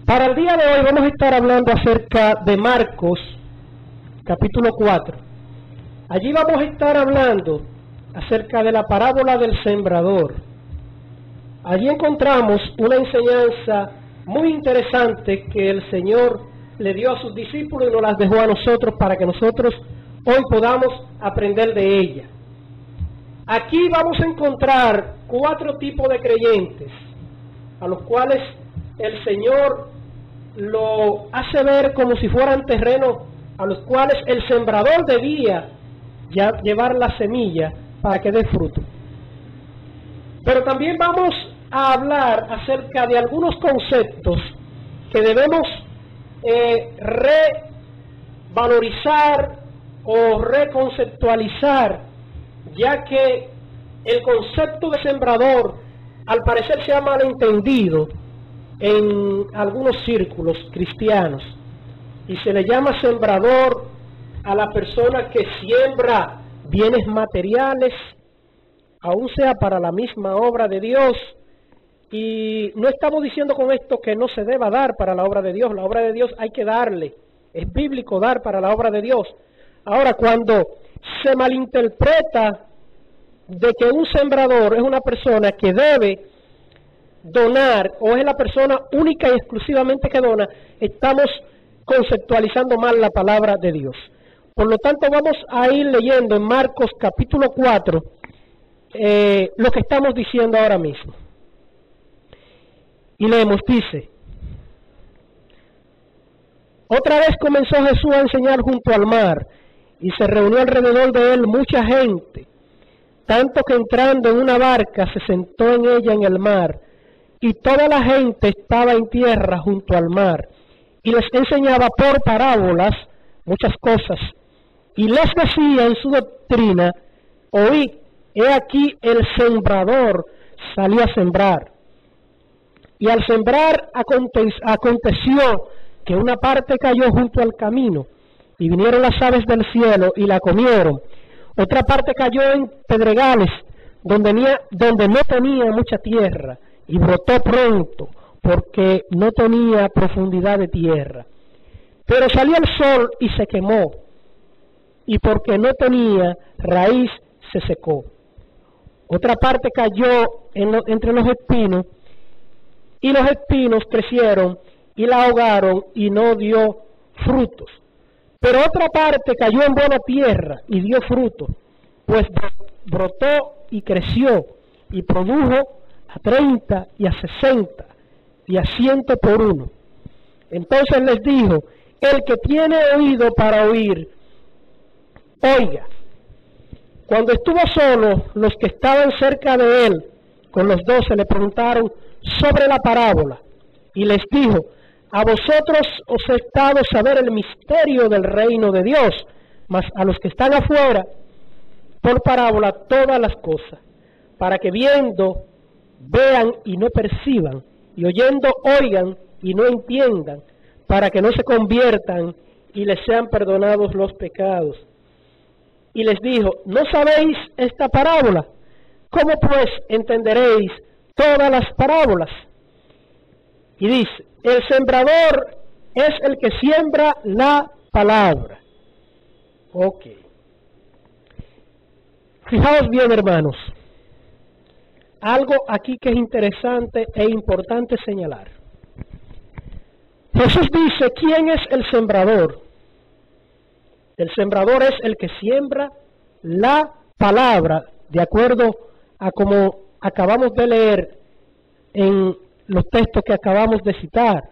Para el día de hoy vamos a estar hablando acerca de Marcos, capítulo 4. Allí vamos a estar hablando acerca de la parábola del sembrador. Allí encontramos una enseñanza muy interesante que el Señor le dio a sus discípulos y nos las dejó a nosotros para que nosotros hoy podamos aprender de ella. Aquí vamos a encontrar 4 tipos de creyentes a los cuales el Señor lo hace ver como si fueran terrenos a los cuales el sembrador debía ya llevar la semilla para que dé fruto. Pero también vamos a hablar acerca de algunos conceptos que debemos revalorizar o reconceptualizar, ya que el concepto de sembrador al parecer se ha malentendido en algunos círculos cristianos y se le llama sembrador a la persona que siembra bienes materiales, aun sea para la misma obra de Dios. Y no estamos diciendo con esto que no se deba dar para la obra de Dios. La obra de Dios hay que darle, es bíblico dar para la obra de Dios. Ahora, cuando se malinterpreta de que un sembrador es una persona que debe donar o es la persona única y exclusivamente que dona, estamos conceptualizando mal la palabra de Dios. Por lo tanto, vamos a ir leyendo en Marcos capítulo 4 lo que estamos diciendo ahora mismo. Y leemos, dice: otra vez comenzó Jesús a enseñar junto al mar, y se reunió alrededor de él mucha gente, tanto que entrando en una barca se sentó en ella en el mar, y toda la gente estaba en tierra junto al mar, y les enseñaba por parábolas muchas cosas, y les decía en su doctrina: oíd, he aquí el sembrador salió a sembrar. Y al sembrar aconteció que una parte cayó junto al camino, y vinieron las aves del cielo y la comieron. Otra parte cayó en pedregales, donde no tenía mucha tierra, y brotó pronto, porque no tenía profundidad de tierra. Pero salió el sol y se quemó, y porque no tenía raíz se secó. Otra parte cayó entre los espinos, y los espinos crecieron y la ahogaron y no dio frutos. Pero otra parte cayó en buena tierra y dio fruto, pues brotó y creció y produjo a 30 y a 60 y a 100 por uno. Entonces les dijo: el que tiene oído para oír, oiga. Cuando estuvo solo, los que estaban cerca de él, con los 12, le preguntaron sobre la parábola, y les dijo: a vosotros os he dado saber el misterio del reino de Dios, mas a los que están afuera, por parábola todas las cosas, para que viendo vean y no perciban, y oyendo oigan y no entiendan, para que no se conviertan y les sean perdonados los pecados. Y les dijo: ¿no sabéis esta parábola? ¿Cómo pues entenderéis todas las parábolas? Y dice: el sembrador es el que siembra la palabra. Ok. Fijaos bien, hermanos, algo aquí que es interesante e importante señalar. Jesús dice: ¿quién es el sembrador? El sembrador es el que siembra la palabra, de acuerdo a como acabamos de leer en los textos que acabamos de citar.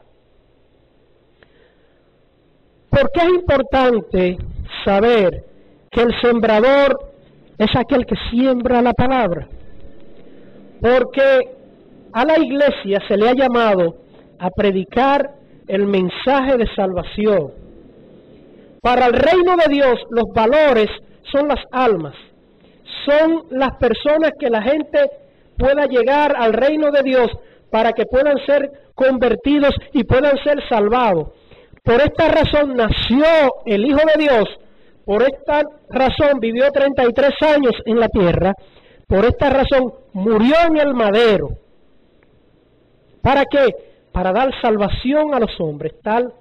¿Por qué es importante saber que el sembrador es aquel que siembra la palabra? Porque a la iglesia se le ha llamado a predicar el mensaje de salvación. Para el reino de Dios, los valores son las almas, son las personas que la gente pueda llegar al reino de Dios para que puedan ser convertidos y puedan ser salvados. Por esta razón nació el Hijo de Dios, por esta razón vivió 33 años en la tierra, por esta razón murió en el madero. ¿Para qué? para dar salvación a los hombres, tal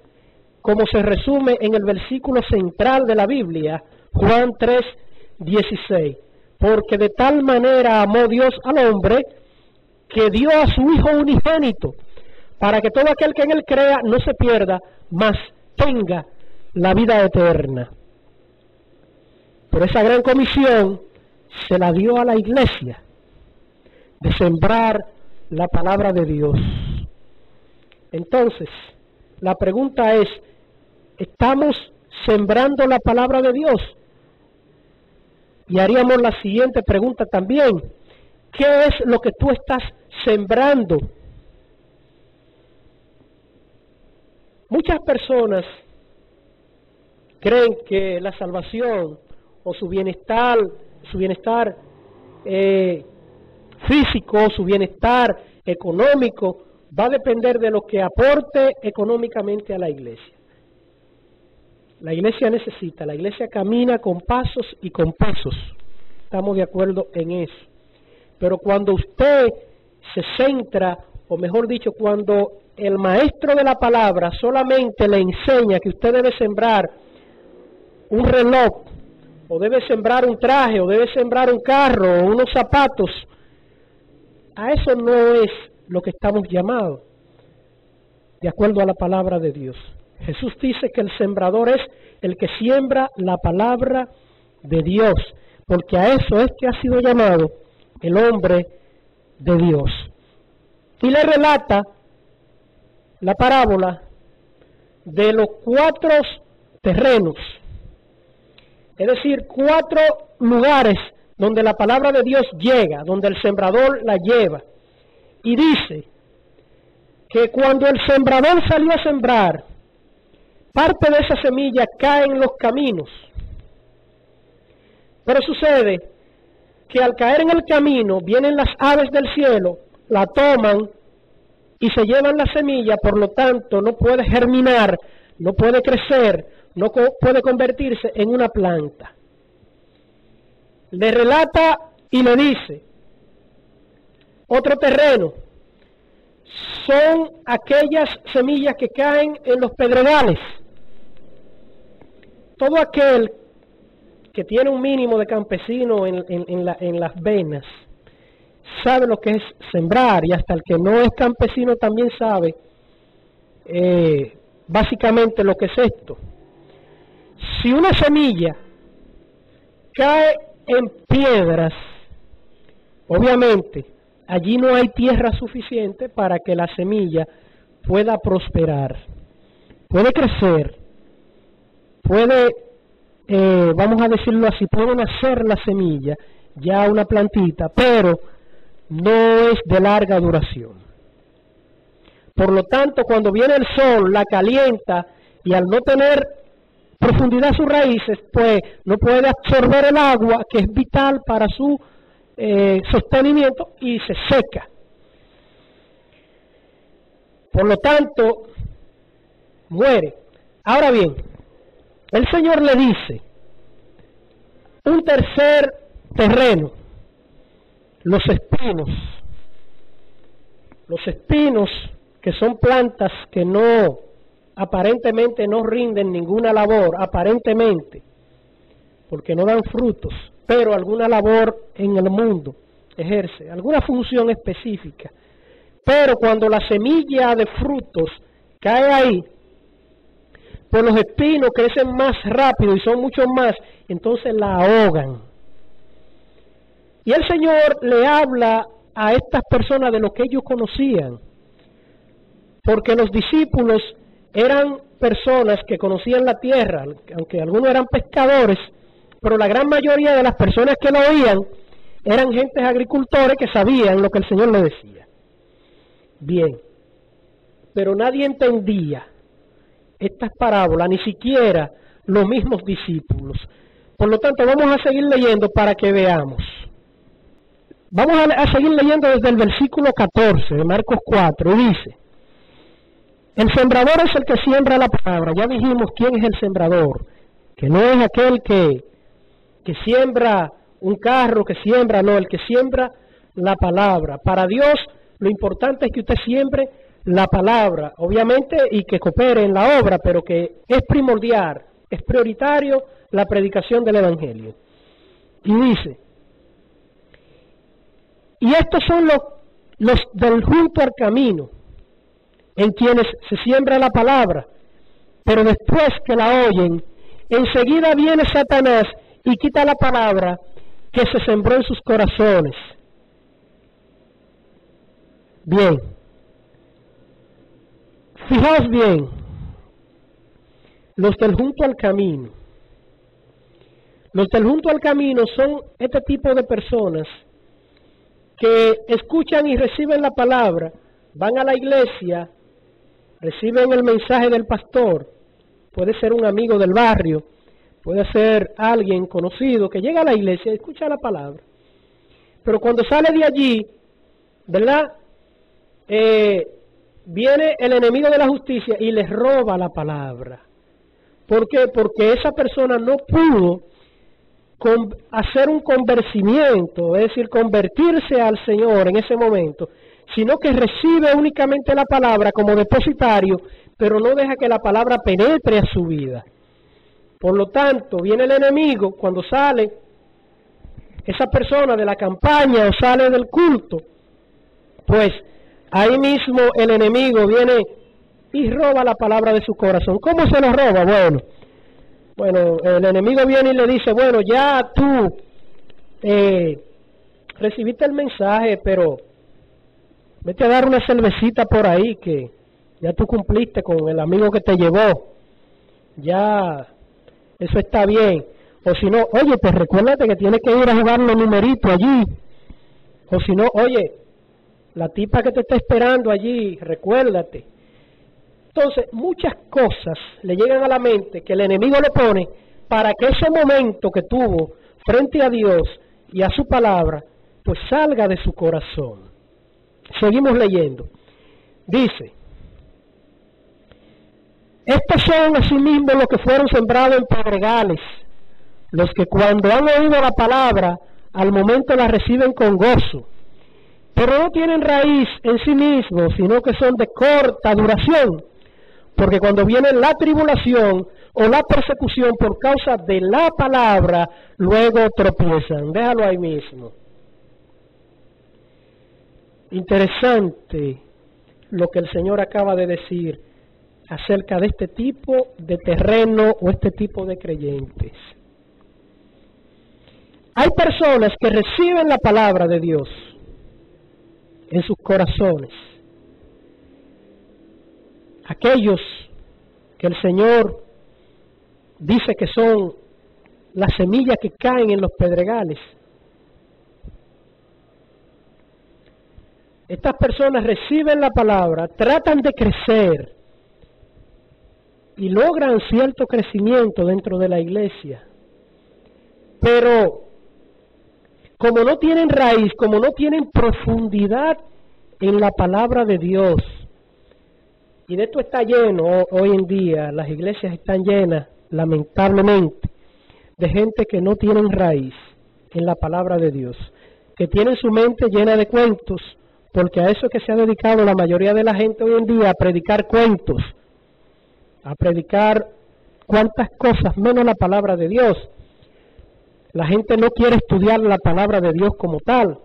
como se resume en el versículo central de la Biblia, Juan 3:16. Porque de tal manera amó Dios al hombre que dio a su Hijo unigénito, para que todo aquel que en él crea no se pierda, mas tenga la vida eterna. Por esa gran comisión se la dio a la iglesia, de sembrar la palabra de Dios. Entonces, la pregunta es, ¿estamos sembrando la palabra de Dios? Y haríamos la siguiente pregunta también, ¿qué es lo que tú estás sembrando? Muchas personas creen que la salvación o su bienestar físico, su bienestar económico, va a depender de lo que aporte económicamente a la iglesia. La iglesia necesita, la iglesia camina con pasos y con pasos. Estamos de acuerdo en eso. Pero cuando usted se centra, o mejor dicho, cuando el maestro de la palabra solamente le enseña que usted debe sembrar un reloj, o debe sembrar un traje, o debe sembrar un carro, o unos zapatos, a eso no es lo que estamos llamados, de acuerdo a la palabra de Dios. Jesús dice que el sembrador es el que siembra la palabra de Dios, porque a eso es que ha sido llamado el hombre de Dios. Y le relata la parábola de los 4 terrenos, es decir, 4 lugares donde la palabra de Dios llega, donde el sembrador la lleva. Y dice que cuando el sembrador salió a sembrar, parte de esa semilla cae en los caminos. Pero sucede que al caer en el camino, vienen las aves del cielo, la toman y se llevan la semilla, por lo tanto no puede germinar, no puede crecer, no puede convertirse en una planta. Le relata y le dice, otro terreno, son aquellas semillas que caen en los pedregales. Todo aquel que tiene un mínimo de campesino en las venas sabe lo que es sembrar, y hasta el que no es campesino también sabe básicamente lo que es esto. Si una semilla cae en piedras, obviamente allí no hay tierra suficiente para que la semilla pueda prosperar, puede crecer, puede, vamos a decirlo así, puede nacer la semilla, ya una plantita, pero no es de larga duración. Por lo tanto, cuando viene el sol, la calienta, y al no tener profundidad sus raíces, pues no puede absorber el agua, que es vital para su sostenimiento, y se seca. Por lo tanto, muere. Ahora bien, el Señor le dice, un tercer terreno, los espinos. Los espinos, que son plantas que no, aparentemente no rinden ninguna labor, aparentemente, porque no dan frutos, pero alguna labor en el mundo ejerce, alguna función específica. Pero cuando la semilla de frutos cae ahí, pues los espinos crecen más rápido y son mucho más, entonces la ahogan. Y el Señor le habla a estas personas de lo que ellos conocían, porque los discípulos eran personas que conocían la tierra, aunque algunos eran pescadores, pero la gran mayoría de las personas que lo oían eran gentes agricultores que sabían lo que el Señor le decía. Bien, pero nadie entendía estas parábolas, ni siquiera los mismos discípulos. Por lo tanto, vamos a seguir leyendo para que veamos. Vamos a seguir leyendo desde el versículo 14 de Marcos 4, y dice, el sembrador es el que siembra la palabra. Ya dijimos quién es el sembrador, que no es aquel que siembra un carro, que siembra, no, el que siembra la palabra. Para Dios lo importante es que usted siembre la palabra, obviamente, y que coopere en la obra, pero que es primordial, es prioritario la predicación del Evangelio. Y dice, y estos son los del junto al camino, en quienes se siembra la palabra, pero después que la oyen, enseguida viene Satanás y quita la palabra que se sembró en sus corazones. Bien, fijaos bien, los del junto al camino. Los del junto al camino son este tipo de personas que escuchan y reciben la palabra, van a la iglesia, reciben el mensaje del pastor, puede ser un amigo del barrio, puede ser alguien conocido que llega a la iglesia y escucha la palabra. Pero cuando sale de allí, ¿verdad? Viene el enemigo de la justicia y les roba la palabra. ¿Por qué? Porque esa persona no pudo hacer un convencimiento, es decir, convertirse al Señor en ese momento, sino que recibe únicamente la palabra como depositario, pero no deja que la palabra penetre a su vida. Por lo tanto, viene el enemigo cuando sale esa persona de la campaña o sale del culto, pues ahí mismo el enemigo viene y roba la palabra de su corazón. ¿Cómo se lo roba? Bueno, el enemigo viene y le dice, bueno, ya tú recibiste el mensaje, pero vete a dar una cervecita por ahí, que ya tú cumpliste con el amigo que te llevó. Ya, eso está bien. O si no, oye, pues recuérdate que tienes que ir a jugar los numeritos allí. O si no, oye, la tipa que te está esperando allí, recuérdate. Entonces, muchas cosas le llegan a la mente que el enemigo le pone para que ese momento que tuvo frente a Dios y a su palabra, pues salga de su corazón. Seguimos leyendo. Dice, estos son asimismo los que fueron sembrados en pedregales, los que cuando han oído la palabra, al momento la reciben con gozo, pero no tienen raíz en sí mismos, sino que son de corta duración, porque cuando viene la tribulación o la persecución por causa de la palabra, luego tropiezan. Déjalo ahí mismo. Interesante lo que el Señor acaba de decir acerca de este tipo de terreno o este tipo de creyentes. Hay personas que reciben la palabra de Dios en sus corazones. Aquellos que el Señor dice que son las semillas que caen en los pedregales. Estas personas reciben la palabra, tratan de crecer y logran cierto crecimiento dentro de la iglesia. Pero como no tienen raíz, como no tienen profundidad en la palabra de Dios, y de esto está lleno hoy en día, las iglesias están llenas, lamentablemente, de gente que no tienen raíz en la palabra de Dios, que tienen su mente llena de cuentos, porque a eso es que se ha dedicado la mayoría de la gente hoy en día, a predicar cuentos, a predicar cuantas cosas, menos la palabra de Dios. La gente no quiere estudiar la palabra de Dios como tal.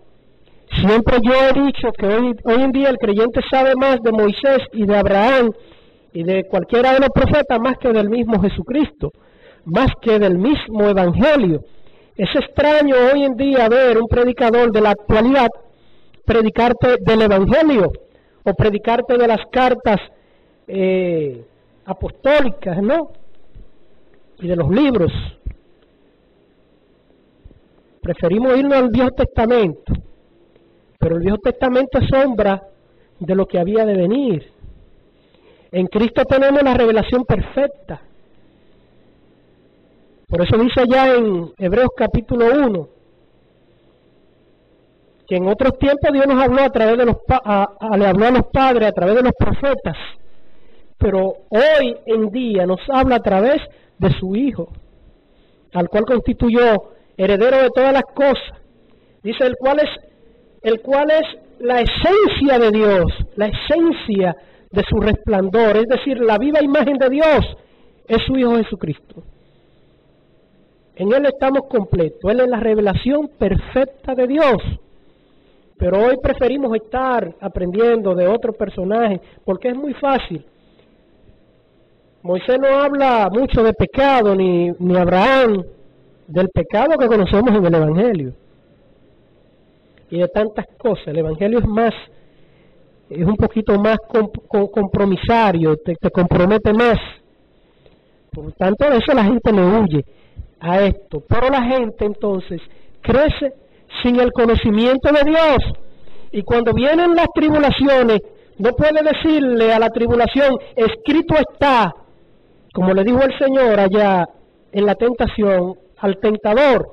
Siempre yo he dicho que hoy en día el creyente sabe más de Moisés y de Abraham y de cualquiera de los profetas más que del mismo Jesucristo, más que del mismo Evangelio. Es extraño hoy en día ver un predicador de la actualidad predicarte del Evangelio o predicarte de las cartas apostólicas, ¿no? Y de los libros. Preferimos irnos al Viejo Testamento, pero el Viejo Testamento es sombra de lo que había de venir. En Cristo tenemos la revelación perfecta. Por eso dice allá en Hebreos capítulo 1, que en otros tiempos Dios nos habló a través de le habló a los padres, a través de los profetas, pero hoy en día nos habla a través de su Hijo, al cual constituyó heredero de todas las cosas. Dice el cual es la esencia de Dios, la esencia de su resplandor, es decir, la viva imagen de Dios es su Hijo Jesucristo. En Él estamos completos, Él es la revelación perfecta de Dios. Pero hoy preferimos estar aprendiendo de otro personaje, porque es muy fácil. Moisés no habla mucho de pecado, ni Abraham, del pecado que conocemos en el Evangelio. Y de tantas cosas. El Evangelio es un poquito más compromisario, te compromete más. Por tanto, de eso la gente le huye a esto. Pero la gente entonces crece sin el conocimiento de Dios. Y cuando vienen las tribulaciones, no puede decirle a la tribulación, escrito está, como le dijo el Señor allá en la tentación al tentador.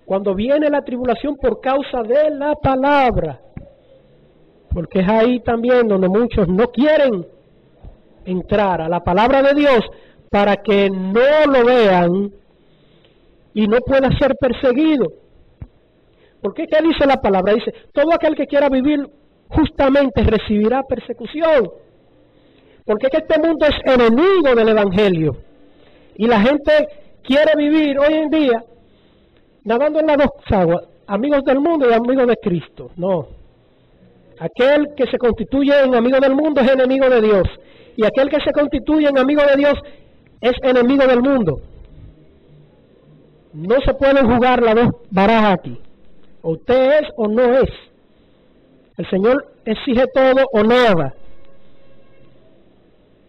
Cuando viene la tribulación por causa de la palabra, porque es ahí también donde muchos no quieren entrar a la palabra de Dios para que no lo vean y no pueda ser perseguido. Porque ¿qué dice la palabra? Dice, todo aquel que quiera vivir justamente recibirá persecución. Porque es que este mundo es enemigo del Evangelio. Y la gente quiere vivir hoy en día nadando en las dos aguas, amigos del mundo y amigos de Cristo. No. Aquel que se constituye en amigo del mundo es enemigo de Dios. Y aquel que se constituye en amigo de Dios es enemigo del mundo. No se pueden jugar las dos barajas aquí. O usted es o no es. El Señor exige todo o nada.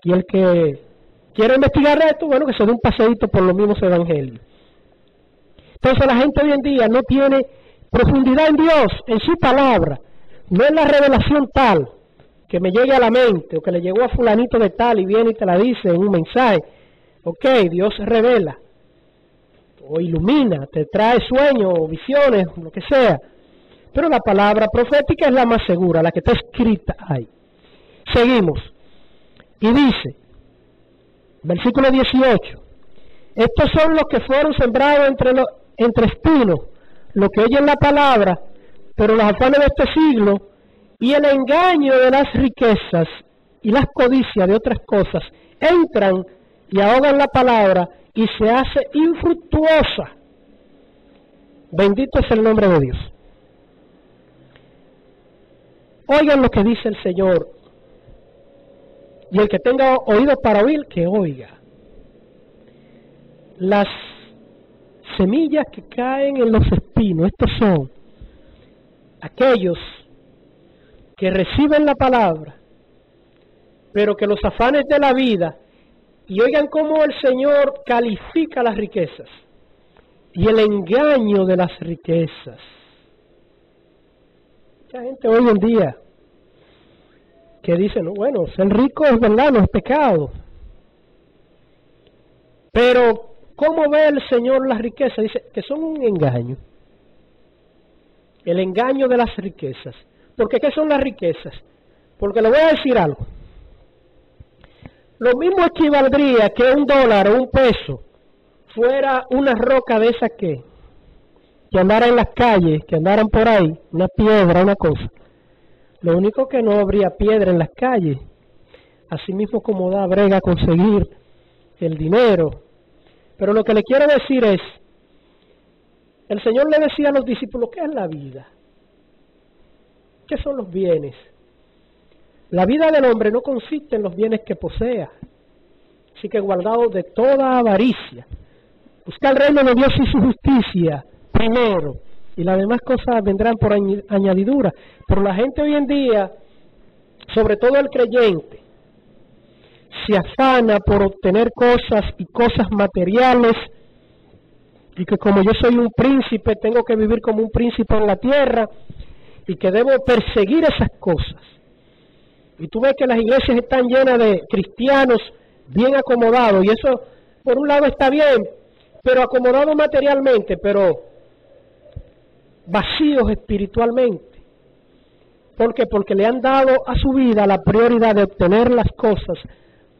Y el que quiere investigar esto, bueno, que se dé un paseíto por los mismos evangelios. Entonces la gente hoy en día no tiene profundidad en Dios, en su palabra. No es la revelación tal que me llegue a la mente o que le llegó a fulanito de tal y viene y te la dice en un mensaje. Ok, Dios revela o ilumina, te trae sueños o visiones, lo que sea. Pero la palabra profética es la más segura, la que está escrita ahí. Seguimos. Y dice, versículo 18, estos son los que fueron sembrados entre espinos, los que oyen la palabra, pero los afanes de este siglo y el engaño de las riquezas y las codicias de otras cosas entran y ahogan la palabra y se hace infructuosa. Bendito es el nombre de Dios. Oigan lo que dice el Señor. Y el que tenga oídos para oír, que oiga. Las semillas que caen en los espinos, estos son aquellos que reciben la palabra, pero que los afanes de la vida, y oigan cómo el Señor califica las riquezas, y el engaño de las riquezas. Mucha gente hoy en día que dice, no, bueno, ser rico es verdad, no es pecado. Pero, ¿cómo ve el Señor las riquezas? Dice que son un engaño. El engaño de las riquezas. ¿Por qué son las riquezas? Porque le voy a decir algo. Lo mismo equivaldría que $1 o $1 fuera una roca de esa que andara en las calles, que andaran por ahí, una piedra, una cosa. Lo único que no habría piedra en las calles. Así mismo como da brega conseguir el dinero. Pero lo que le quiero decir es, el Señor le decía a los discípulos, ¿qué es la vida? ¿Qué son los bienes? La vida del hombre no consiste en los bienes que posea. Así que guardado de toda avaricia. Busca el reino de Dios y su justicia primero. Y las demás cosas vendrán por añadidura. Pero la gente hoy en día, sobre todo el creyente, se afana por obtener cosas y cosas materiales, y que como yo soy un príncipe, tengo que vivir como un príncipe en la tierra, y que debo perseguir esas cosas. Y tú ves que las iglesias están llenas de cristianos bien acomodados, y eso por un lado está bien, pero acomodados materialmente, pero vacíos espiritualmente. ¿Por qué? Porque le han dado a su vida la prioridad de obtener las cosas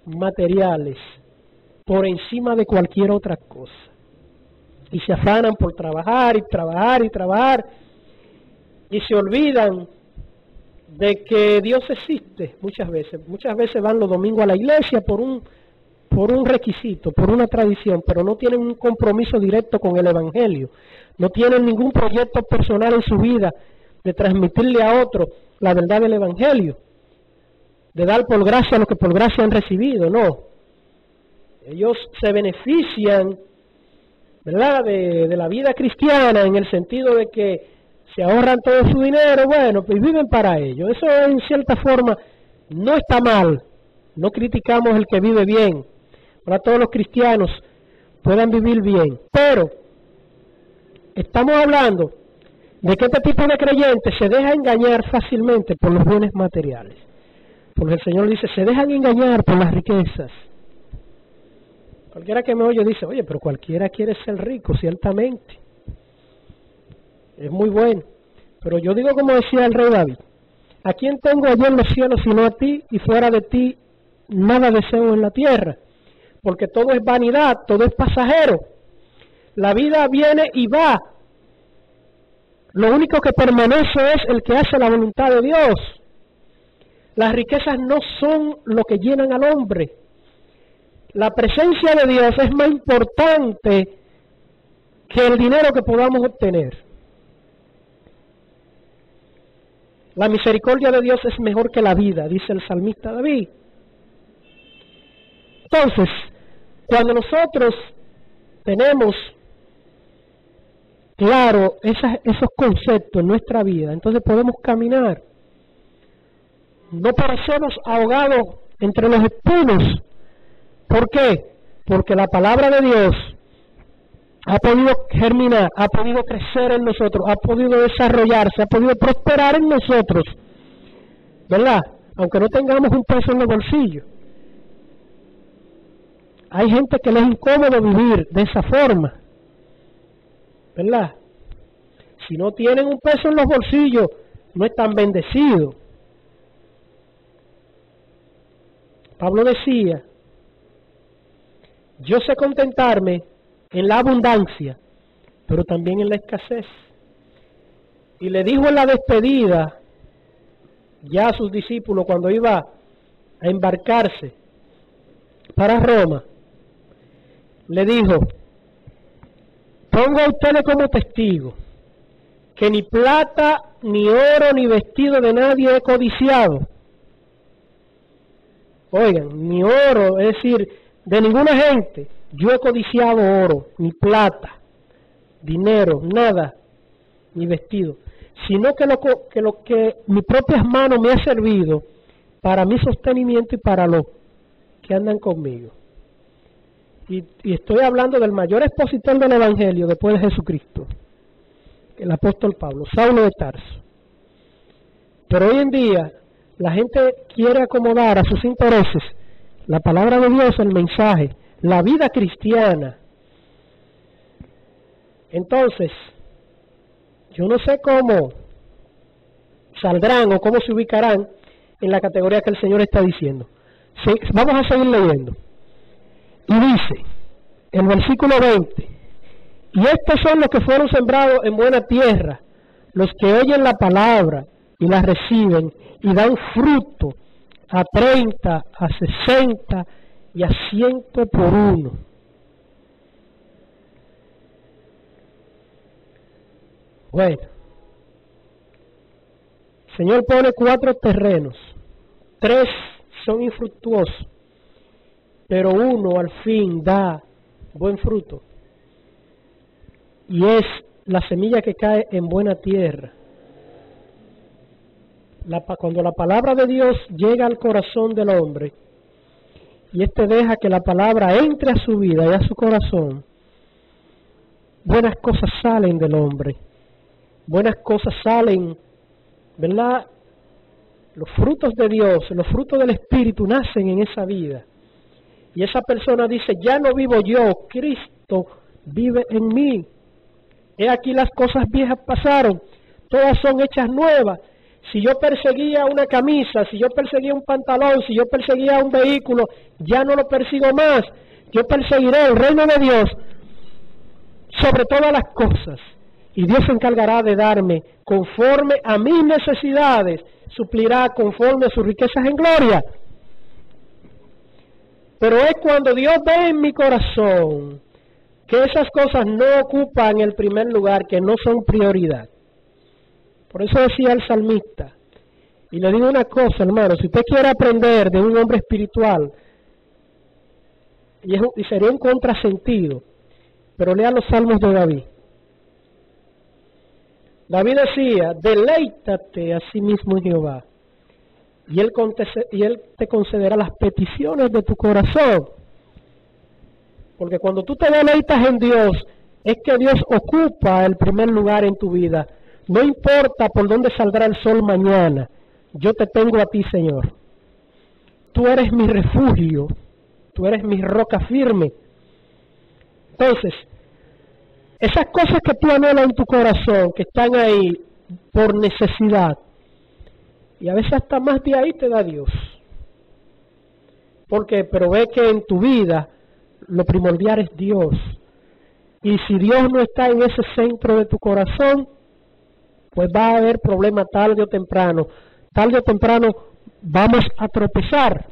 materiales por encima de cualquier otra cosa. Y se afanan por trabajar y trabajar y trabajar, y se olvidan de que Dios existe muchas veces. Muchas veces van los domingos a la iglesia por un requisito, por una tradición, pero no tienen un compromiso directo con el Evangelio. No tienen ningún proyecto personal en su vida de transmitirle a otro la verdad del Evangelio, de dar por gracia lo que por gracia han recibido, no. Ellos se benefician, ¿verdad?, de la vida cristiana, en el sentido de que se ahorran todo su dinero, bueno, pues viven para ello. Eso en cierta forma no está mal. No criticamos el que vive bien. Para todos los cristianos puedan vivir bien. Pero estamos hablando de que este tipo de creyentes se deja engañar fácilmente por los bienes materiales. Porque el Señor dice, se dejan engañar por las riquezas. Cualquiera que me oye dice, oye, pero cualquiera quiere ser rico, ciertamente. Es muy bueno. Pero yo digo como decía el rey David, ¿a quién tengo allí en los cielos sino a ti? Y fuera de ti nada deseo en la tierra. Porque todo es vanidad, todo es pasajero. La vida viene y va. Lo único que permanece es el que hace la voluntad de Dios. Las riquezas no son lo que llenan al hombre. La presencia de Dios es más importante que el dinero que podamos obtener. La misericordia de Dios es mejor que la vida, dice el salmista David. Entonces, cuando nosotros tenemos claro esos conceptos en nuestra vida, entonces podemos caminar. No parecemos ahogados entre los espinos. ¿Por qué? Porque la palabra de Dios ha podido germinar, ha podido crecer en nosotros, ha podido desarrollarse, ha podido prosperar en nosotros, ¿verdad? Aunque no tengamos un peso en los bolsillos. Hay gente que le es incómodo vivir de esa forma, ¿verdad? Si no tienen un peso en los bolsillos, no están bendecidos. Pablo decía, yo sé contentarme en la abundancia, pero también en la escasez. Y le dijo en la despedida ya a sus discípulos cuando iba a embarcarse para Roma, le dijo, pongo a ustedes como testigo que ni plata, ni oro, ni vestido de nadie he codiciado. Oigan, ni oro, es decir, de ninguna gente yo he codiciado oro, ni plata, dinero, nada, ni vestido, sino que lo que mis propias manos me ha servido para mi sostenimiento y para los que andan conmigo. Y estoy hablando del mayor expositor del Evangelio después de Jesucristo, el apóstol Pablo, Saulo de Tarso. Pero hoy en día la gente quiere acomodar a sus intereses la palabra de Dios, el mensaje, la vida cristiana. Entonces, yo no sé cómo saldrán o cómo se ubicarán en la categoría que el Señor está diciendo. Sí, vamos a seguir leyendo. Y dice, el versículo 20, y estos son los que fueron sembrados en buena tierra, los que oyen la palabra y la reciben y dan fruto a 30, a 60 y a 100 por uno. Bueno, el Señor pone 4 terrenos, 3 son infructuosos, pero uno al fin da buen fruto, y es la semilla que cae en buena tierra. Cuando la palabra de Dios llega al corazón del hombre, y éste deja que la palabra entre a su vida y a su corazón, buenas cosas salen del hombre, buenas cosas salen, ¿verdad? Los frutos de Dios, los frutos del Espíritu nacen en esa vida. Y esa persona dice, ya no vivo yo, Cristo vive en mí. He aquí las cosas viejas pasaron, todas son hechas nuevas. Si yo perseguía una camisa, si yo perseguía un pantalón, si yo perseguía un vehículo, ya no lo persigo más. Yo perseguiré el reino de Dios sobre todas las cosas. Y Dios se encargará de darme, conforme a mis necesidades, suplirá conforme a sus riquezas en gloria. Pero es cuando Dios ve en mi corazón que esas cosas no ocupan el primer lugar, que no son prioridad. Por eso decía el salmista, y le digo una cosa, hermano, si usted quiere aprender de un hombre espiritual, y sería un contrasentido, pero lea los salmos de David. David decía, deleítate a sí mismo en Jehová, y él te concederá las peticiones de tu corazón. Porque cuando tú te deleitas en Dios, es que Dios ocupa el primer lugar en tu vida. No importa por dónde saldrá el sol mañana, yo te tengo a ti, Señor. Tú eres mi refugio, tú eres mi roca firme. Entonces, esas cosas que tú anhelas en tu corazón, que están ahí por necesidad, y a veces hasta más de ahí te da Dios. Porque, pero ve que en tu vida lo primordial es Dios. Y si Dios no está en ese centro de tu corazón, pues va a haber problema tarde o temprano. Tarde o temprano vamos a tropezar.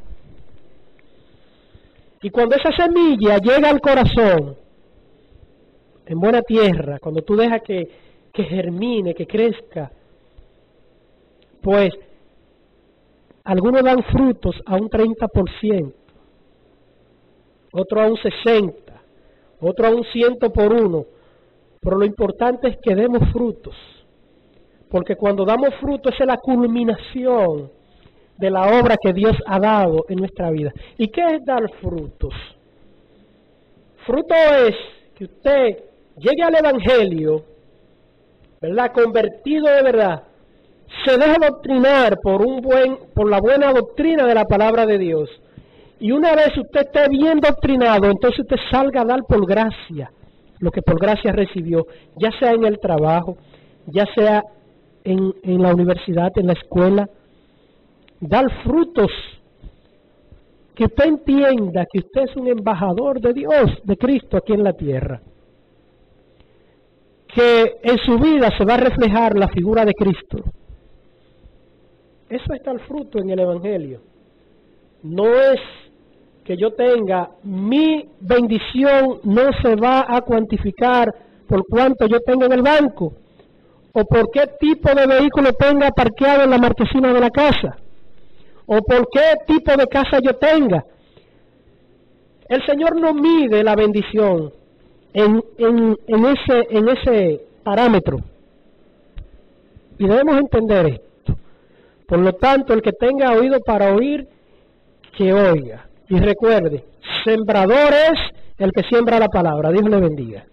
Y cuando esa semilla llega al corazón, en buena tierra, cuando tú dejas que germine, que crezca, pues algunos dan frutos a un 30%, otro a un 60%, otro a un 100%, pero lo importante es que demos frutos, porque cuando damos frutos es la culminación de la obra que Dios ha dado en nuestra vida. ¿Y qué es dar frutos? Fruto es que usted llegue al Evangelio, ¿verdad?, convertido de verdad, se deja adoctrinar por la buena doctrina de la palabra de Dios. Y una vez usted esté bien doctrinado, entonces usted salga a dar por gracia lo que por gracia recibió, ya sea en el trabajo, ya sea en la universidad, en la escuela. Dar frutos, que usted entienda que usted es un embajador de Dios, de Cristo aquí en la tierra. Que en su vida se va a reflejar la figura de Cristo. Eso está el fruto en el Evangelio. No es que yo tenga, mi bendición no se va a cuantificar por cuánto yo tengo en el banco, o por qué tipo de vehículo tenga parqueado en la marquesina de la casa, o por qué tipo de casa yo tenga. El Señor no mide la bendición en ese parámetro. Y debemos entender esto. Por lo tanto, el que tenga oído para oír, que oiga. Y recuerde, sembrador es el que siembra la palabra. Dios le bendiga.